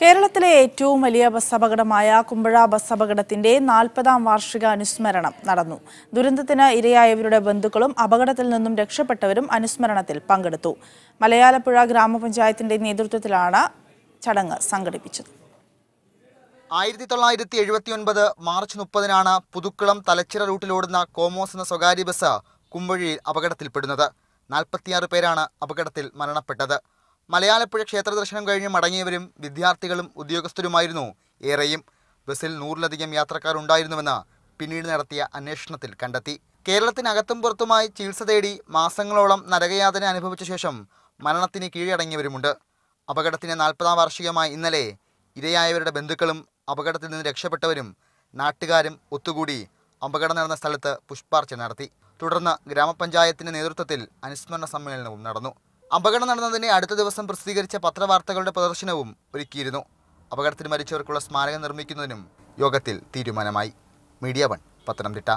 കേരളത്തിലെ ഏറ്റവും വലിയ ബസ് അപകടമായ കുമ്പഴ ബസ് അപകടത്തിന്റെ 40ാം വാർഷിക അനുസ്മരണം നടന്നു. ദുരന്തത്തിന് ഇരയായവരുടെ ബന്ധുക്കളും അപകടത്തിൽ നിന്നും രക്ഷപ്പെട്ടവരും അനുസ്മരണത്തിൽ പങ്കെടുത്തു. മലയാലപ്പുഴ ഗ്രാമപഞ്ചായത്തിന്റെ നേതൃത്വത്തിലാണ് ചടങ്ങ് സംഘടിപ്പിച്ചത്. 1979 മാർച്ച് 30-നാണ് പുതുക്കുളം തലച്ചിറ റൂട്ടിലോടുന്ന കോമോസ് എന്ന സ്വകാര്യ ബസ് കുമ്പഴയിൽ അപകടത്തിൽപ്പെടുന്നത്. 46 പേരാണ് അപകടത്തിൽ മരണപ്പെട്ടത്. മലയാലപ്പുഴ ക്ഷേത്ര ദർശനം കഴിഞ്ഞ് മടങ്ങിയവരും വിദ്യാർത്ഥികളും ഉദ്യോഗസ്ഥരുമായിരുന്നു ഏറെയും. ബസ്സിൽ 100-ലധികം യാത്രക്കാർ ഉണ്ടായിരുന്നുവെന്ന് പിന്നീട് നടത്തിയ അന്വേഷണത്തിൽ കണ്ടെത്തി. കേരളത്തിനകത്തും പുറത്തുമായി ചികിത്സ തേടി മാസങ്ങളോളം നരകയാതന അനുഭവിച്ച ശേഷം മരണത്തിന് കീഴടങ്ങിയവരുമുണ്ട്. അപകടത്തിന് 40ാം വാർഷികമായി ഇന്നലെ ഇരയായവരുടെ ബന്ധുക്കളും അപകടത്തിൽ നിന്ന് രക്ഷപ്പെട്ടവരും നാട്ടുകാരും ഒത്തുകൂടി അപകടം നടന്ന സ്ഥലത്ത് പുഷ്പാർച്ചന നടത്തി. തുടർന്ന് ഗ്രാമപഞ്ചായത്തിന്റെ നേതൃത്വത്തിൽ അനുസ്മരണ സമ്മേളനവും നടന്നു. അപകടം നടന്നതിനെ അടുത്ത ദിവസം പ്രസിദ്ധീകരിച്ച പത്രവാർത്തകളുടെ പ്രദർശനവും ഒരുക്കിയിരുന്നു. അപകടത്തിൽ മരിച്ചവർക്കുള്ള സ്മാരകം നിർമ്മിക്കുന്നതിനും യോഗത്തിൽ തീരുമാനമായി. മീഡിയ 1 പത്തനംതിട്ട.